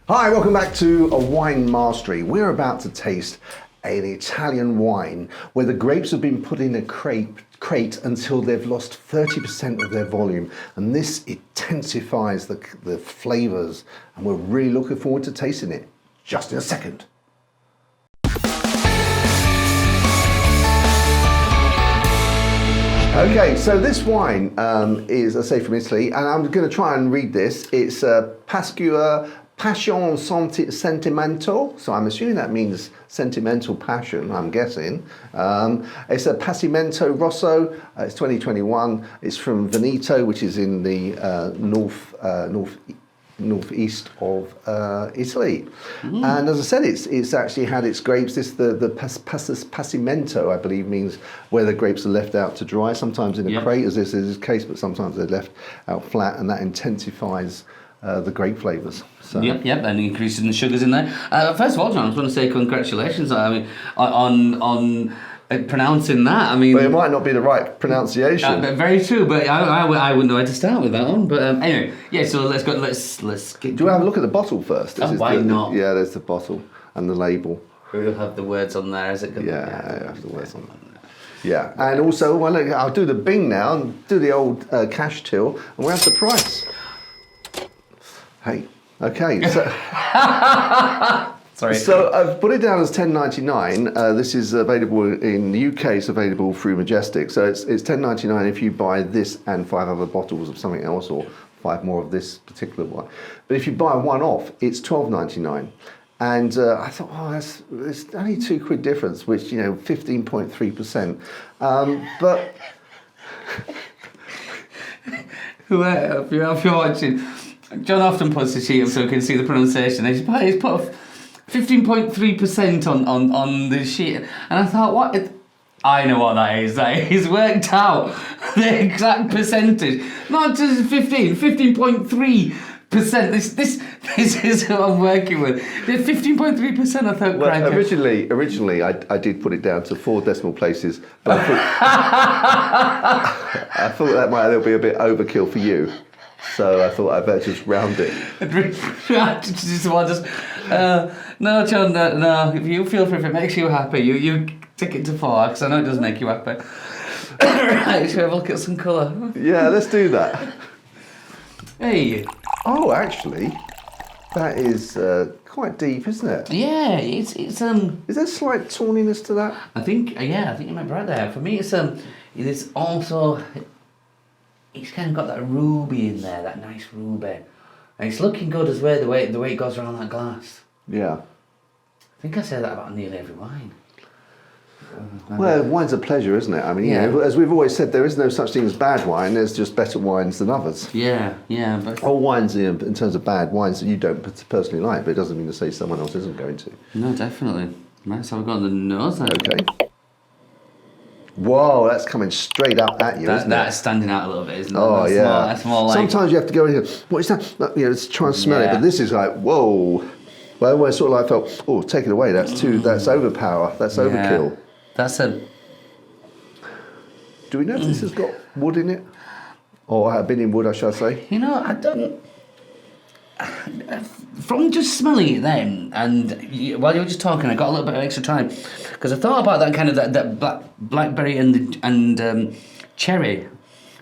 Hi, welcome back to A Wine Mastery. We're about to taste an Italian wine where the grapes have been put in a crate until they've lost 30% of their volume, and this intensifies the flavours, and we're really looking forward to tasting it just in a second. Okay, so this wine is, I say, from Italy, and I'm going to try and read this. It's Passione Sentimento, so I'm assuming that means sentimental passion, I'm guessing. It's a Sentimento Rosso, it's 2021, it's from Veneto, which is in the northeast of Italy. And as I said, it's actually had its grapes. The passimento, I believe, means where the grapes are left out to dry, sometimes in a crate, as this is the case, but sometimes they're left out flat, and that intensifies the grape flavours. So. Yep, and increases the sugars in there. First of all, John, I just want to say congratulations. I mean, on pronouncing that. I mean, but it might not be the right pronunciation. Very true, but I wouldn't know where to start with that one. But anyway, yeah. So let's go. Let's get. Do you have a look at the bottle first? Why not? Yeah, there's the bottle and the label. We'll have the words on there. Is it good? Yeah, I have the words on there. Yeah, and also, well, look, I'll do the Bing now and do the old cash till, and we'll have the price. Hey, okay. So, sorry. So I've put it down as $10.99. This is available in the UK. It's available through Majestic. So it's $10.99 if you buy this and 5 other bottles of something else, or 5 more of this particular one. But if you buy one off, it's $12.99. And I thought, it's only £2 difference, which 15.3%. But if you're watching. John often puts the sheet up so we can see the pronunciation. He's put 15.3% on the sheet, and I thought, what? I know what that is. He's worked out the exact percentage. Not just 15.3%. This is what I'm working with. 15.3%. I thought. Well, originally, I did put it down to 4 decimal places, but I thought that might be a bit overkill for you. So I thought I'd better just round it. No, John, no. If you feel if it makes you happy, you take it to 4, because I know it does make you happy. Right, should we have a look at some colour? Yeah, let's do that. Hey. Oh, actually, that is quite deep, isn't it? Yeah, it's Is there slight tawniness to that? I think you might be right there. For me, it's also. It's kind of got that ruby in there, that nice ruby. And it's looking good as well, the way it goes around that glass. Yeah. I think I say that about nearly every wine. Well, wine's a pleasure, isn't it? I mean, as we've always said, there is no such thing as bad wine. There's just better wines than others. Yeah. But all wines, in terms of bad wines that you don't personally like, but it doesn't mean to say someone else isn't going to. No, definitely. Right, so I've got the nose then. Okay. Whoa, that's coming straight up at you, isn't it? That's standing out a little bit, isn't it? Oh, That's more like... Sometimes you have to go in here, what is that? Let's try and smell it, but this is like, whoa. Well, I sort of like felt, oh, take it away, that's overpower, that's overkill. That's a... Do we know if this has got wood in it? Or have been in wood, I shall say? I don't... From just smelling it then, and while you were just talking, I got a little bit of extra time, because I thought about that kind of that blackberry and cherry,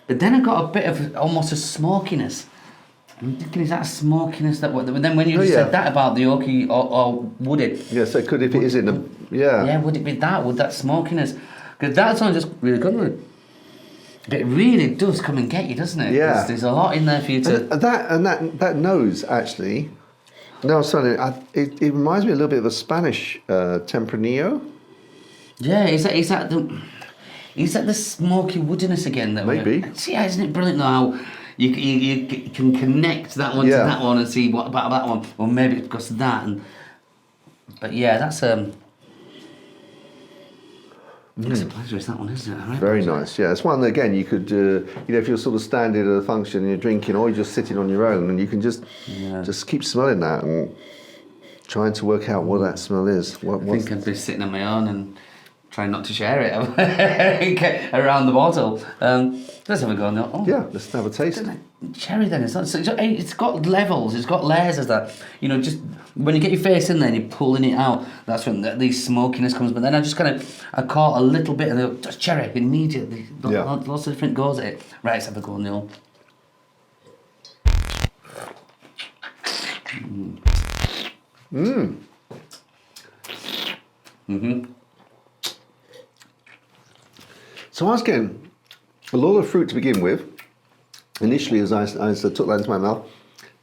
but then I got a bit of almost a smokiness. I'm thinking, is that a smokiness that? But then when you said that about the oaky or woody, yeah, so could if it is in the yeah, would it be that? Would that smokiness? Because that sounds just really good. But it really does come and get you, doesn't it? Yeah. There's a lot in there for you to... That nose, actually... No, sorry, it reminds me a little bit of a Spanish Tempranillo. Yeah, is that the smoky woodiness again? Maybe. See, isn't it brilliant though how you can connect that one to that one and see what about that one? Or maybe it's because of that. But yeah, that's... It's a pleasure, it's that one, isn't it? Right? Very nice, yeah. It's one that, again, you could, if you're sort of standing at a function and you're drinking, or you're just sitting on your own, and you can just keep smelling that and trying to work out what that smell is. I think I'd be sitting on my own and trying not to share it around the bottle. Let's have a go now. Oh, Yeah, let's have a taste. cherry then, it's got levels, it's got layers as that. You know, just when you get your face in there and you're pulling it out, that's when the smokiness comes. But then I caught a little bit of the just cherry immediately. Lots of different goes at it. Right, let's have a go, Neil. So I was getting a lot of fruit to begin with. Initially, as I took that into my mouth,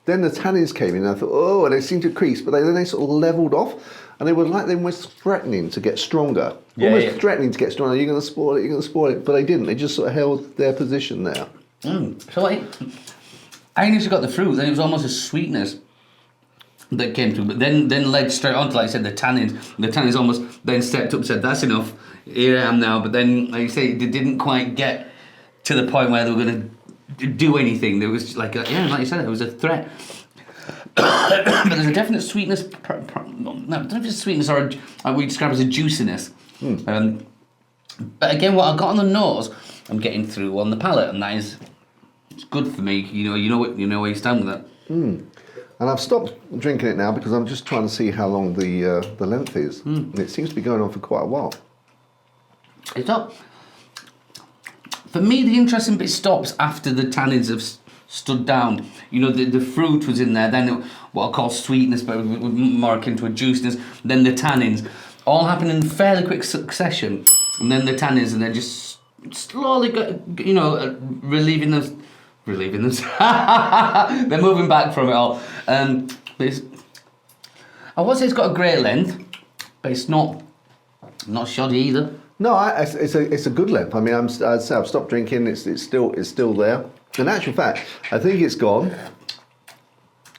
then the tannins came in and I thought, oh, and they seemed to crease, but then they sort of levelled off, and they were like they were threatening to get stronger. Threatening to get stronger. You're going to spoil it, you're going to spoil it. But they didn't. They just sort of held their position there. So I initially got the fruit, then it was almost a sweetness that came through, but then led straight on to, like I said, the tannins. The tannins almost then stepped up and said, that's enough, here I am now. But then, like you say, they didn't quite get to the point where they were going to do anything. There was like you said, it was a threat. But there's a definite sweetness, no, I don't know if it's a sweetness or what we describe as a juiciness. But again, what I got on the nose, I'm getting through on the palate, and that is, it's good for me. You know where you stand with that. And I've stopped drinking it now because I'm just trying to see how long the length is. And it seems to be going on for quite a while. It's not. For me, the interesting bit stops after the tannins have stood down. You know, the fruit was in there, then what I call sweetness, but more akin to a juiciness, then the tannins. All happen in fairly quick succession. And then the tannins, and then just slowly, relieving them. They're moving back from it all. But I would say it's got a great length, but it's not shoddy either. No, it's a good length. I mean, I'd say I've stopped drinking. It's still there. In actual fact, I think it's gone,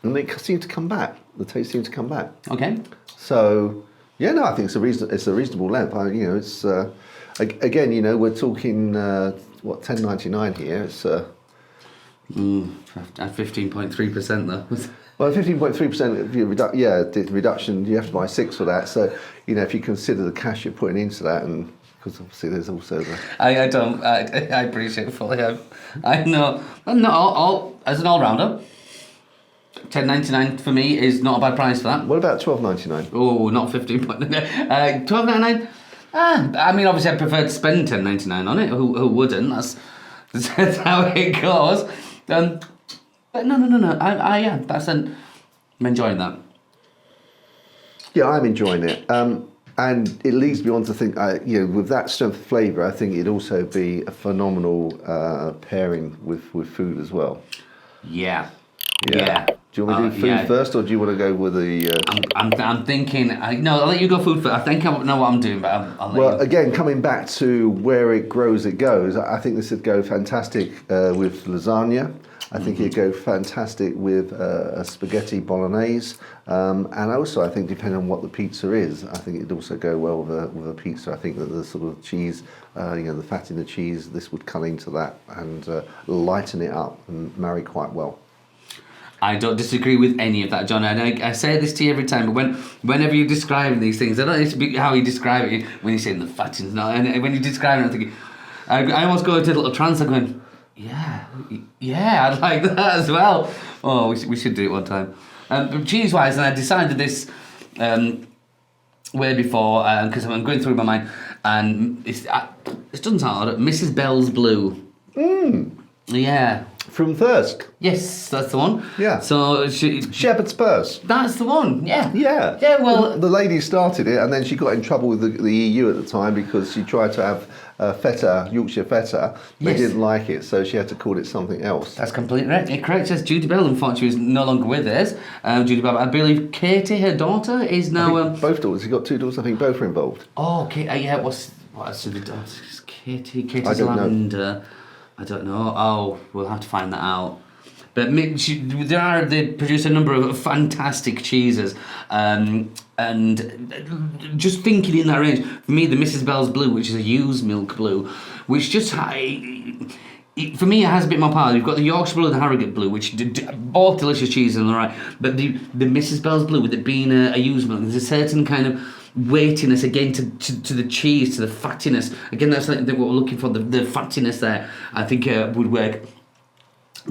and it seemed to come back. The taste seemed to come back. Okay. So yeah, no, I think it's a reasonable length. It's again, we're talking $10.99 here. It's at 15.3% though. Well, 15.3% reduction. You have to buy 6 for that. So if you consider the cash you're putting into that, and because obviously there's also the. I appreciate it fully. I know. I'm not all as an all rounder. $10.99 for me is not a bad price for that. What about $12.99? Oh, not 15.99. $12.99. I mean, obviously, I prefer to spend $10.99 on it. Who wouldn't? That's how it goes. But no. I'm enjoying that. Yeah, I'm enjoying it. And it leads me on to think, with that strength of flavour, I think it'd also be a phenomenal pairing with food as well. Yeah. Do you want me to do food first, or do you want to go with the? I'm thinking. I'll let you go food first. I think I know what I'm doing, but I'll let you. Well, again, coming back to where it grows, it goes. I think this would go fantastic with lasagna. I think it'd go fantastic with a spaghetti bolognese, and also I think depending on what the pizza is, I think it'd also go well with a pizza. I think that the sort of cheese, the fat in the cheese, this would cut into that and lighten it up and marry quite well. I don't disagree with any of that, John. I say this to you every time, but whenever you're describing these things, I don't know it's how you describe it when you're saying the fat and when you describe it, I'm thinking, I almost go into a little trance. I'm going, yeah, I'd like that as well. Oh, we should do it one time. But cheese-wise, and I decided this way before because I'm going through my mind, and it doesn't sound hard. Mrs. Bell's Blue. Yeah. From Thirsk. Yes, that's the one. Yeah. So Shepherd's Purse. That's the one. Yeah. Yeah. Yeah. Well, the lady started it, and then she got in trouble with the EU at the time because she tried to have feta, Yorkshire feta. They didn't like it, so she had to call it something else. That's completely right. It correct. Yes, Judy Bell, unfortunately, is no longer with us. Judy Bell, I believe Katie, her daughter, is now. Both daughters. She's got 2 daughters. I think both are involved. Oh, okay. Yeah. What's the daughters? Katie's I don't Lavender. know. I don't know. Oh, we'll have to find that out. But they produce a number of fantastic cheeses, and just thinking in that range, for me, the Mrs. Bell's Blue, which is a used milk blue, which just for me it has a bit more power. You've got the Yorkshire Blue and the Harrogate Blue, which both delicious cheeses and all right. But the Mrs. Bell's Blue, with it being a used milk, there's a certain kind of weightiness again to the cheese, to the fattiness. Again, that's like what we're looking for, the fattiness there. I think would work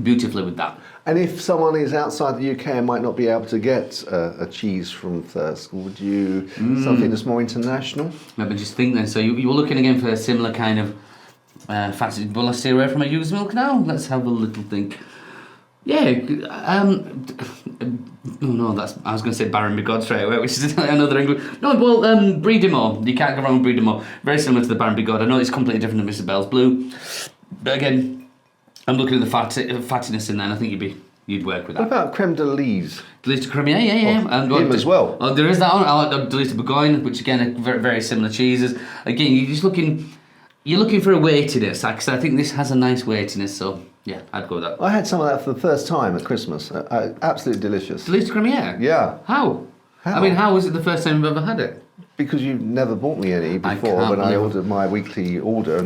beautifully with that. And if someone is outside the UK and might not be able to get a cheese from Thirsk, would you something that's more international? Let me just think then. So you were looking again for a similar kind of fatty. Will I stay away from a used milk now? Let's have a little think. Yeah, no, that's. I was going to say Baron Bigod straight away, which is another English. No, well, Brie de Meaux. You can't go wrong with Brie de Meaux. Very similar to the Baron Bigod. I know it's completely different than Mr. Bell's Blue, but again, I'm looking at the fattiness in there, and I think you'd work with that. What about creme de lise? Delise de Creme, yeah. Oh, him as well. Oh, there is that one. I like Delise de Bourgogne, which again are very, very similar cheeses. Again, you're just looking. You're looking for a weightiness, because I think this has a nice weightiness, so yeah, I'd go with that. I had some of that for the first time at Christmas. Absolutely delicious. Delise de Creme? Yeah. How? I mean, how was it the first time you've ever had it? Because you've never bought me any before when I ordered my weekly order,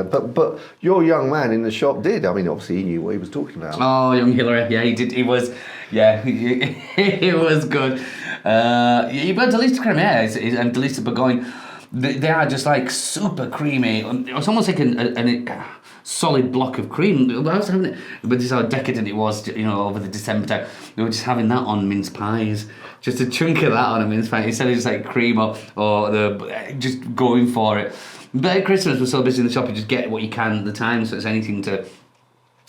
but your young man in the shop did. I mean, obviously he knew what he was talking about. Oh, young Hillary, yeah, he did. He was, yeah, it was good. You got Delise de Creme and Delise de Bourgogne. They are just like super creamy. It's almost like a solid block of cream. I was having it, but this is how decadent it was, over the December time. We were just having that on mince pies. Just a chunk of that on a mince pie instead of just like cream or just going for it. But at Christmas, we're so busy in the shop, you just get what you can at the time. So it's anything to.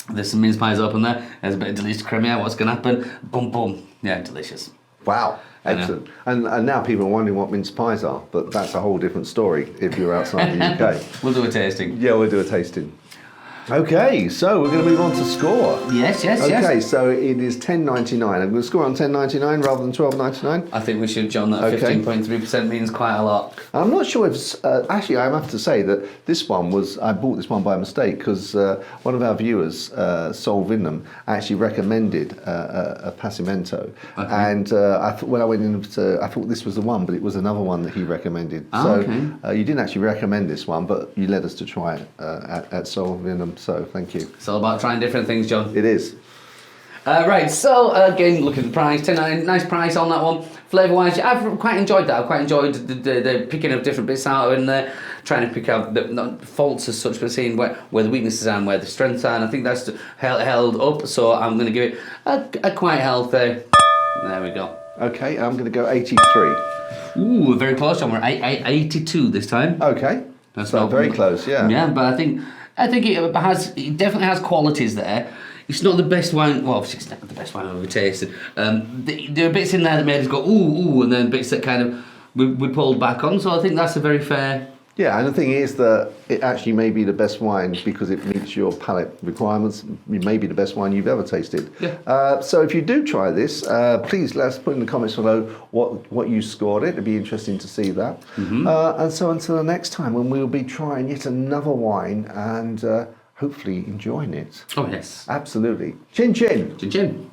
There's some mince pies open there. There's a bit of Delise de Creme. What's going to happen? Boom, boom. Yeah, delicious. Wow. Excellent. And now people are wondering what mince pies are, but that's a whole different story if you're outside the UK. We'll do a tasting. Yeah, we'll do a tasting. Okay, so we're going to move on to score. Yes. Okay, so it is $10.99. I'm going to score on $10.99 rather than $12.99. I think we should, John. That 15.3% means quite a lot. I'm not sure if actually I have to say that this one was I bought this one by mistake because one of our viewers, Sol Vinham, actually recommended a Passimento, and when I went in, I thought this was the one, but it was another one that he recommended. You didn't actually recommend this one, but you led us to try it at Sol Vinham. So thank you. It's all about trying different things, John. It is. Right, so again, look at the price, $10.99, nice price on that one. Flavour-wise, I've quite enjoyed that. I've quite enjoyed the picking of different bits out in there, trying to pick out the not faults as such, but seeing where the weaknesses are and where the strengths are. And I think that's held up, so I'm going to give it a quite healthy. There we go. Okay, I'm going to go 83. Ooh, very close, John. We're at 82 this time. Okay, That's so not very close, yeah. Yeah, but I think it definitely has qualities there. It's not the best wine. Well, obviously it's not the best wine I've ever tasted. There are bits in there that made us go ooh, and then bits that kind of we pulled back on. So I think that's a very fair. Yeah, and the thing is that it actually may be the best wine because it meets your palate requirements. It may be the best wine you've ever tasted. Yeah. So if you do try this, please let us put in the comments below what you scored it. It'd be interesting to see that. Mm-hmm. And so until the next time when we'll be trying yet another wine and hopefully enjoying it. Oh yes. Absolutely. Chin chin. Chin chin.